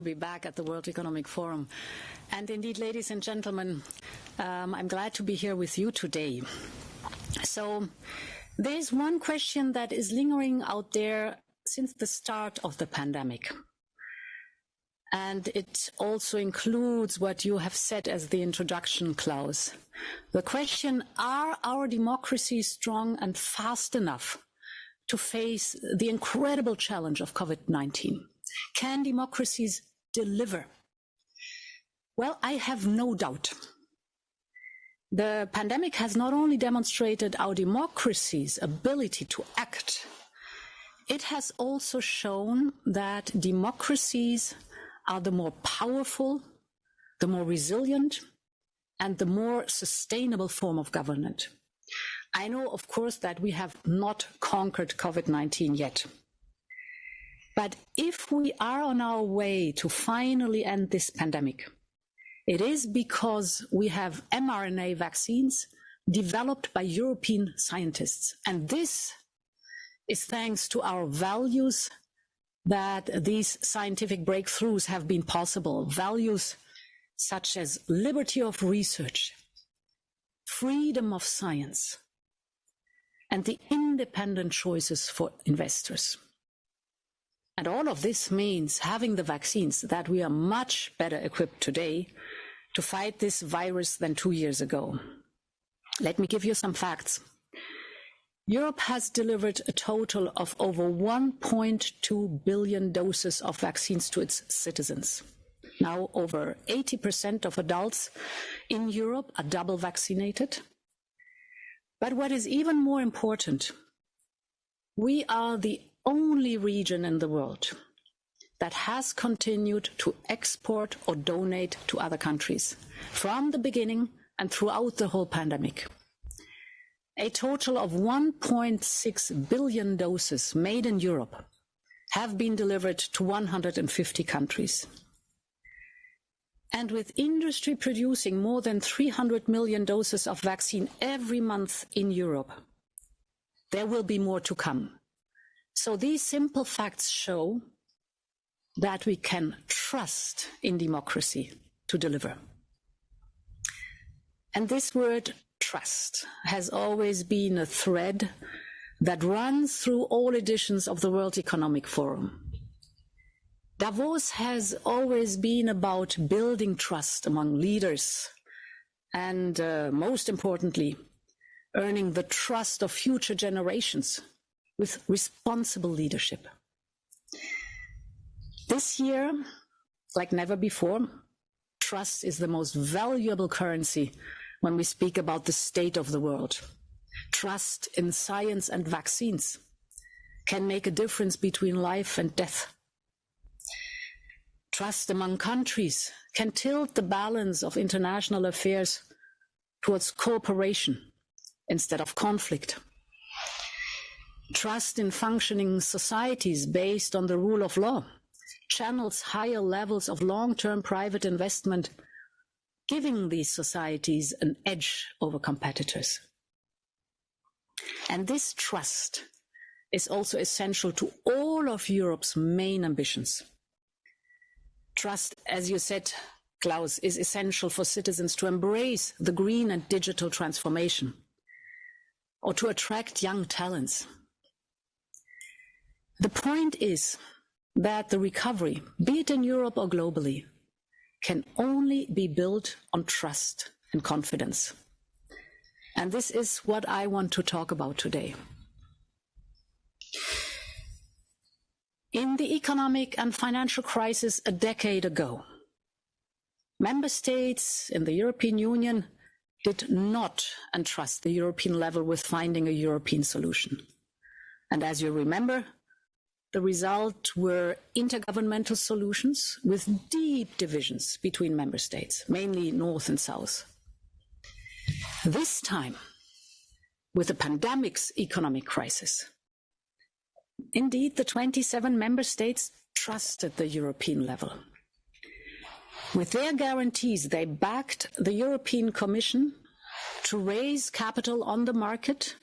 Be back at the World Economic Forum. And indeed, ladies and gentlemen, I'm glad to be here with you today. So there's one question that is lingering out there since the start of the pandemic. And it also includes what you have said as the introduction, Klaus. The question, are our democracies strong and fast enough to face the incredible challenge of COVID-19? Can democracies deliver? Well, I have no doubt. The pandemic has not only demonstrated our democracy's ability to act, it has also shown that democracies are the more powerful, the more resilient, and the more sustainable form of government. I know, of course, that we have not conquered COVID-19 yet. But if we are on our way to finally end this pandemic, it is because we have mRNA vaccines developed by European scientists. And this is thanks to our values that these scientific breakthroughs have been possible. Values such as liberty of research, freedom of science, and the independent choices for investors. And all of this means having the vaccines that we are much better equipped today to fight this virus than 2 years ago. Let me give you some facts. Europe has delivered a total of over 1.2 billion doses of vaccines to its citizens. Now over 80% of adults in Europe are double vaccinated. But what is even more important, we are the only region in the world that has continued to export or donate to other countries from the beginning and throughout the whole pandemic. A total of 1.6 billion doses made in Europe have been delivered to 150 countries. And with industry producing more than 300 million doses of vaccine every month in Europe, there will be more to come. So these simple facts show that we can trust in democracy to deliver. And this word trust has always been a thread that runs through all editions of the World Economic Forum. Davos has always been about building trust among leaders and, most importantly, earning the trust of future generations with responsible leadership. This year, like never before, trust is the most valuable currency when we speak about the state of the world. Trust in science and vaccines can make a difference between life and death. Trust among countries can tilt the balance of international affairs towards cooperation instead of conflict. Trust in functioning societies based on the rule of law channels higher levels of long-term private investment, giving these societies an edge over competitors. And this trust is also essential to all of Europe's main ambitions. Trust, as you said, Klaus, is essential for citizens to embrace the green and digital transformation or to attract young talents. The point is that the recovery, be it in Europe or globally, can only be built on trust and confidence. And this is what I want to talk about today. In the economic and financial crisis a decade ago, member states in the European Union did not entrust the European level with finding a European solution. And as you remember, the result were intergovernmental solutions with deep divisions between member states, mainly North and South. This time, with the pandemic's economic crisis, indeed, the 27 member states trusted the European level. With their guarantees, they backed the European Commission to raise capital on the market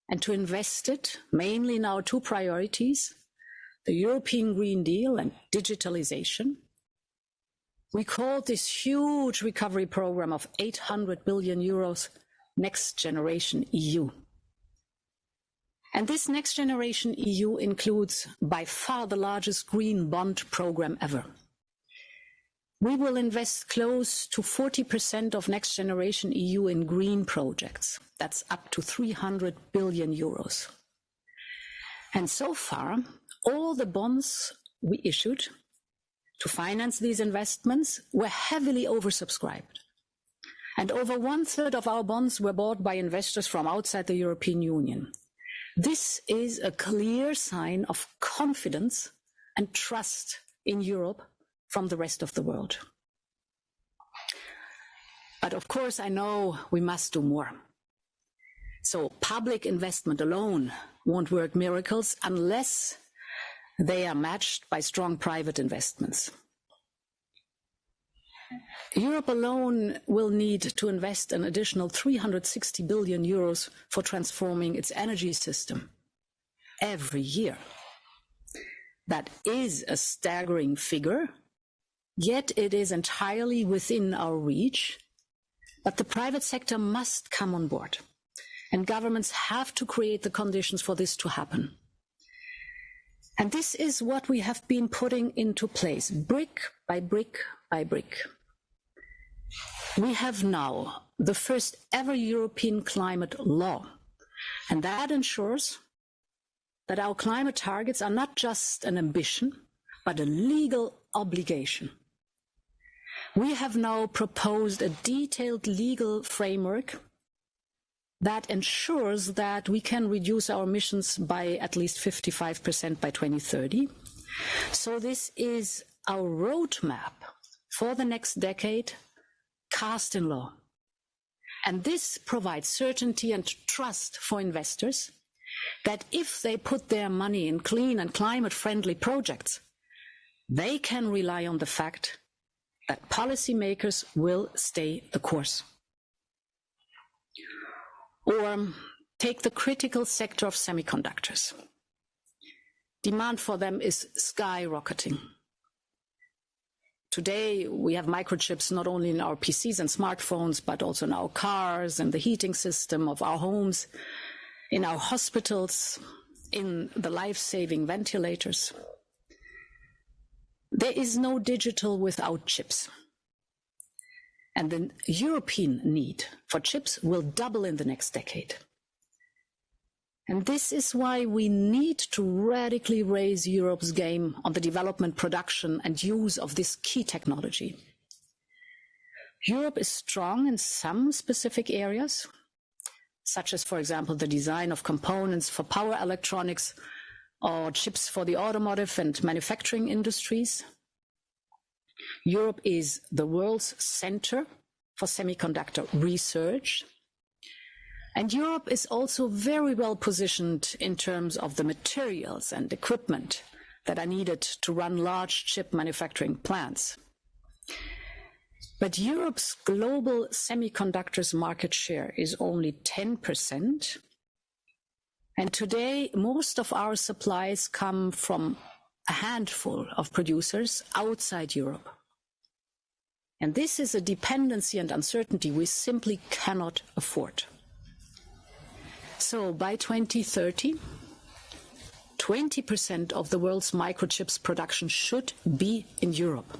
and to invest it mainly in our two priorities, the European Green Deal and digitalization, We called this huge recovery program of 800 billion euros Next Generation EU. And this Next Generation EU includes by far the largest green bond program ever. We will invest close to 40% of Next Generation EU in green projects. That's up to 300 billion euros. And so far, all the bonds we issued to finance these investments were heavily oversubscribed. And over 1/3 of our bonds were bought by investors from outside the European Union. This is a clear sign of confidence and trust in Europe from the rest of the world. But of course, I know we must do more. So public investment alone won't work miracles unless they are matched by strong private investments. Europe alone will need to invest an additional 360 billion euros for transforming its energy system every year. That is a staggering figure, yet it is entirely within our reach. But the private sector must come on board, and governments have to create the conditions for this to happen. And this is what we have been putting into place, brick by brick by brick. We have now the first ever European climate law, and that ensures that our climate targets are not just an ambition, but a legal obligation. We have now proposed a detailed legal framework that ensures that we can reduce our emissions by at least 55% by 2030. So this is our roadmap for the next decade, cast in law. And this provides certainty and trust for investors that if they put their money in clean and climate-friendly projects, they can rely on the fact that policymakers will stay the course. Or take the critical sector of semiconductors. Demand for them is skyrocketing. Today, we have microchips not only in our PCs and smartphones, but also in our cars and the heating system of our homes, in our hospitals, in the life-saving ventilators. There is no digital without chips. And the European need for chips will double in the next decade. And this is why we need to radically raise Europe's game on the development, production, and use of this key technology. Europe is strong in some specific areas, such as, for example, the design of components for power electronics or chips for the automotive and manufacturing industries. Europe is the world's center for semiconductor research. And Europe is also very well positioned in terms of the materials and equipment that are needed to run large chip manufacturing plants. But Europe's global semiconductors market share is only 10%. And today, most of our supplies come from a handful of producers outside Europe. And this is a dependency and uncertainty we simply cannot afford. So by 2030, 20% of the world's microchips production should be in Europe.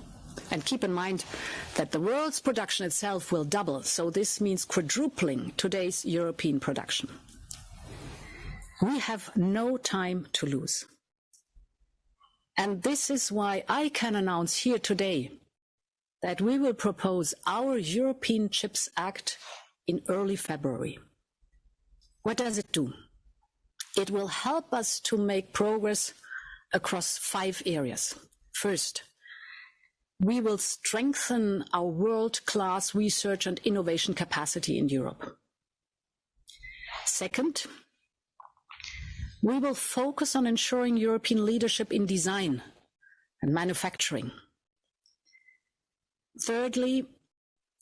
And keep in mind that the world's production itself will double, so this means quadrupling today's European production. We have no time to lose. And this is why I can announce here today that we will propose our European Chips Act in early February. What does it do? It will help us to make progress across 5 areas. First, we will strengthen our world-class research and innovation capacity in Europe. Second, we will focus on ensuring European leadership in design and manufacturing. Thirdly,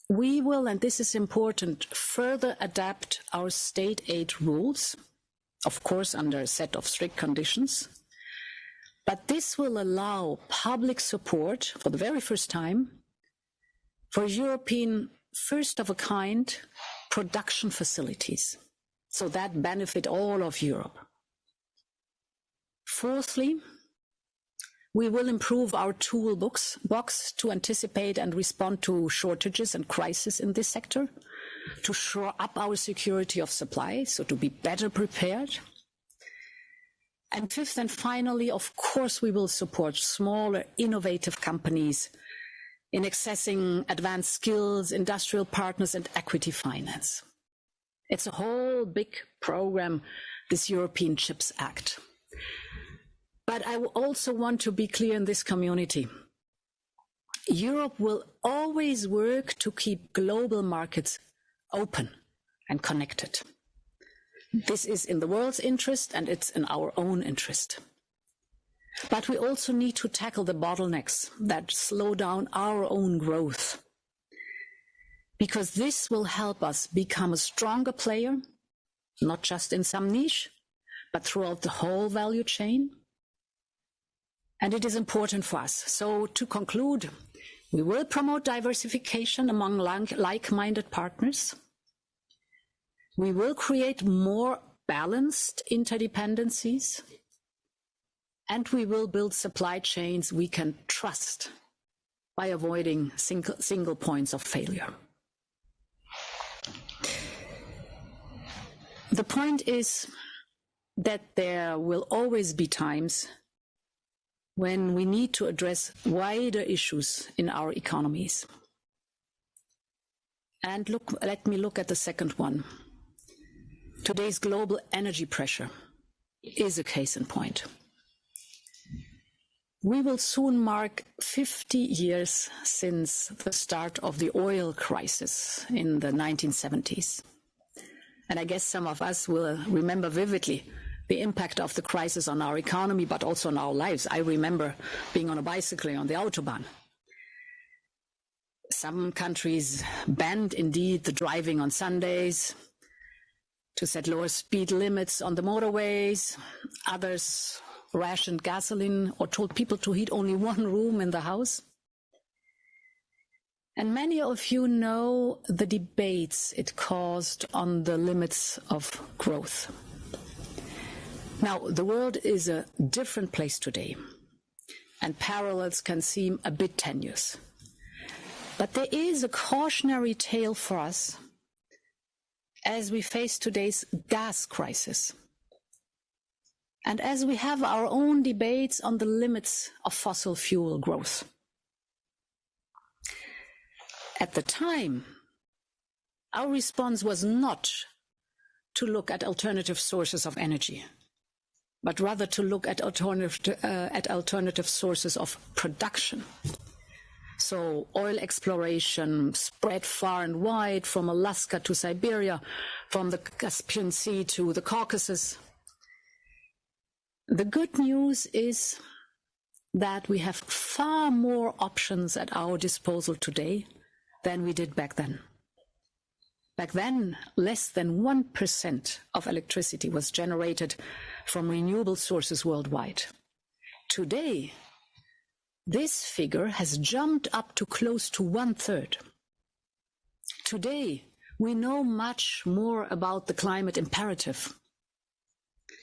we will, and this is important, further adapt our state aid rules, of course under a set of strict conditions. But this will allow public support for the very first time for European first-of-a-kind production facilities, so that benefit all of Europe. Fourthly, we will improve our toolbox to anticipate and respond to shortages and crises in this sector, to shore up our security of supply, so to be better prepared. And fifth and finally, of course, we will support smaller, innovative companies in accessing advanced skills, industrial partners, and equity finance. It's a whole big program, this European Chips Act. But I also want to be clear in this community. Europe will always work to keep global markets open and connected. This is in the world's interest and it's in our own interest. But we also need to tackle the bottlenecks that slow down our own growth, because this will help us become a stronger player, not just in some niche, but throughout the whole value chain. And it is important for us. So to conclude, we will promote diversification among like-minded partners. We will create more balanced interdependencies. And we will build supply chains we can trust by avoiding single points of failure. The point is that there will always be times when we need to address wider issues in our economies. And let me look at the second one. Today's global energy pressure is a case in point. We will soon mark 50 years since the start of the oil crisis in the 1970s. And I guess some of us will remember vividly the impact of the crisis on our economy, but also on our lives. I remember being on a bicycle on the Autobahn. Some countries banned indeed the driving on Sundays to set lower speed limits on the motorways. Others rationed gasoline or told people to heat only one room in the house. And many of you know the debates it caused on the limits of growth. Now, the world is a different place today, and parallels can seem a bit tenuous. But there is a cautionary tale for us as we face today's gas crisis, and as we have our own debates on the limits of fossil fuel growth. At the time, our response was not to look at alternative sources of energy, but rather to look at alternative sources of production. So oil exploration spread far and wide, from Alaska to Siberia, from the Caspian Sea to the Caucasus. The good news is that we have far more options at our disposal today than we did back then. Back then, less than 1% of electricity was generated from renewable sources worldwide. Today, this figure has jumped up to close to 1/3. Today, we know much more about the climate imperative.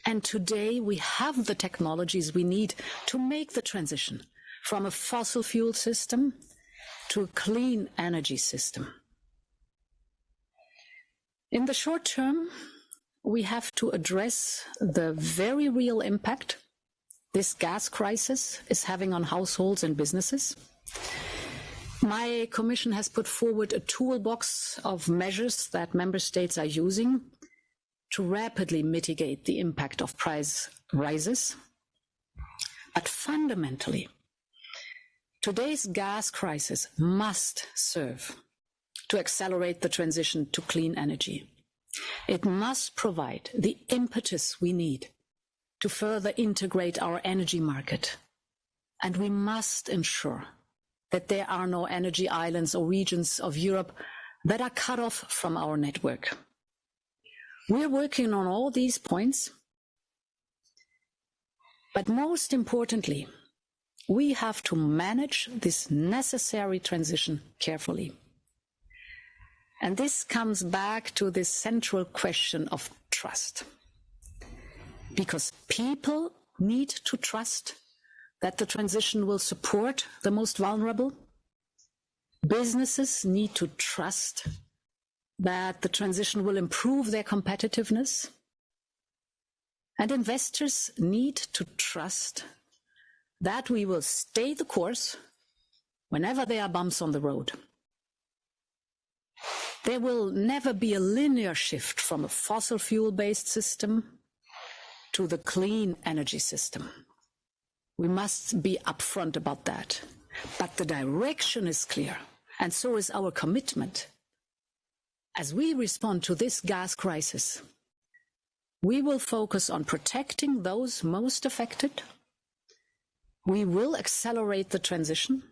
And today, we have the technologies we need to make the transition from a fossil fuel system to a clean energy system. In the short term, we have to address the very real impact this gas crisis is having on households and businesses. My Commission has put forward a toolbox of measures that member states are using to rapidly mitigate the impact of price rises. But fundamentally, today's gas crisis must serve to accelerate the transition to clean energy. It must provide the impetus we need to further integrate our energy market. And we must ensure that there are no energy islands or regions of Europe that are cut off from our network. We're working on all these points. But most importantly, we have to manage this necessary transition carefully. And this comes back to this central question of trust. Because people need to trust that the transition will support the most vulnerable. Businesses need to trust that the transition will improve their competitiveness. And investors need to trust that we will stay the course whenever there are bumps on the road. There will never be a linear shift from a fossil fuel-based system to the clean energy system. We must be upfront about that. But the direction is clear, and so is our commitment. As we respond to this gas crisis, we will focus on protecting those most affected. We will accelerate the transition,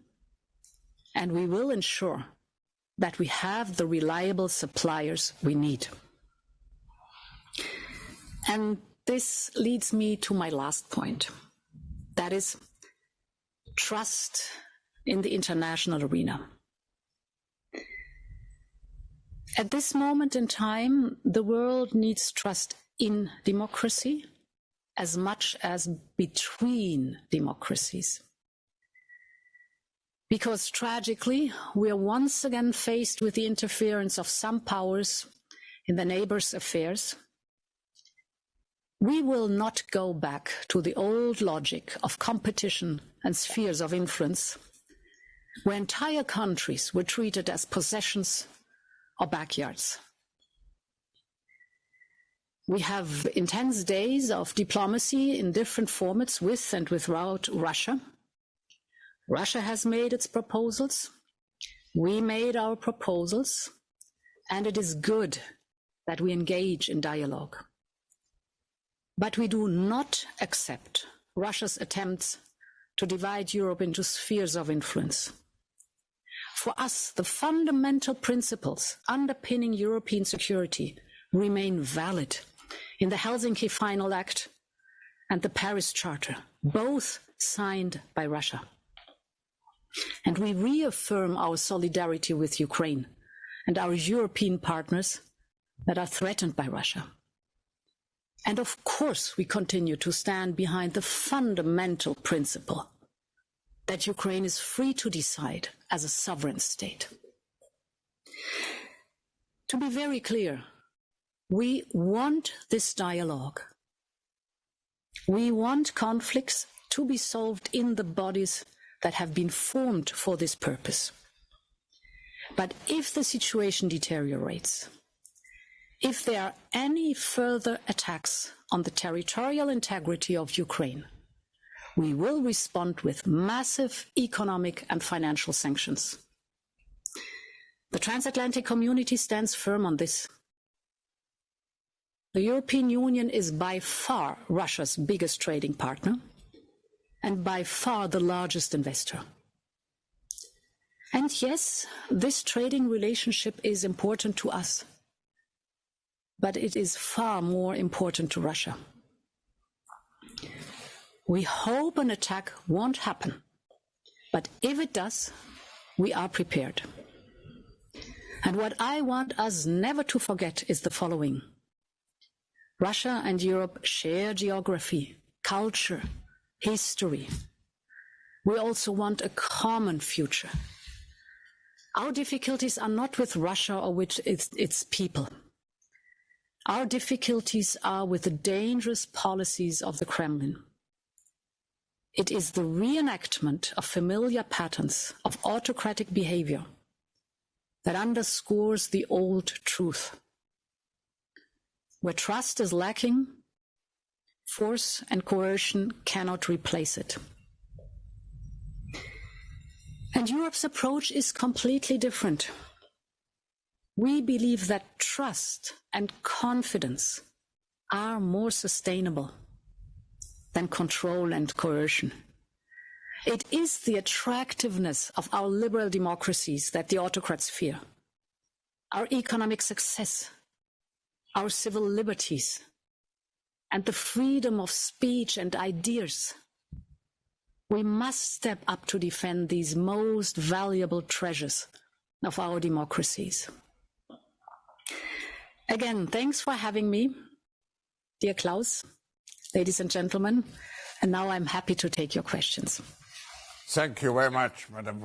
and we will ensure that we have the reliable suppliers we need. And this leads me to my last point. That is trust in the international arena. At this moment in time, the world needs trust in democracy as much as between democracies. Because tragically, we are once again faced with the interference of some powers in the neighbors' affairs. We will not go back to the old logic of competition and spheres of influence, where entire countries were treated as possessions or backyards. We have intense days of diplomacy in different formats with and without Russia. Russia has made its proposals. We made our proposals. And it is good that we engage in dialogue. But we do not accept Russia's attempts to divide Europe into spheres of influence. For us, the fundamental principles underpinning European security remain valid in the Helsinki Final Act and the Paris Charter, both signed by Russia. And we reaffirm our solidarity with Ukraine and our European partners that are threatened by Russia. And of course, we continue to stand behind the fundamental principle that Ukraine is free to decide as a sovereign state. To be very clear, we want this dialogue. We want conflicts to be solved in the bodies that have been formed for this purpose. But if the situation deteriorates, if there are any further attacks on the territorial integrity of Ukraine, we will respond with massive economic and financial sanctions. The transatlantic community stands firm on this. The European Union is by far Russia's biggest trading partner and by far the largest investor. And yes, this trading relationship is important to us, but it is far more important to Russia. We hope an attack won't happen, but if it does, we are prepared. And what I want us never to forget is the following. Russia and Europe share geography, culture, history. We also want a common future. Our difficulties are not with Russia or with its people. Our difficulties are with the dangerous policies of the Kremlin. It is the reenactment of familiar patterns of autocratic behavior that underscores the old truth. Where trust is lacking, force and coercion cannot replace it. And Europe's approach is completely different. We believe that trust and confidence are more sustainable than control and coercion. It is the attractiveness of our liberal democracies that the autocrats fear. Our economic success, our civil liberties, and the freedom of speech and ideas. We must step up to defend these most valuable treasures of our democracies. Again, thanks for having me, dear Klaus, ladies and gentlemen, and now I'm happy to take your questions. Thank you very much, Madam.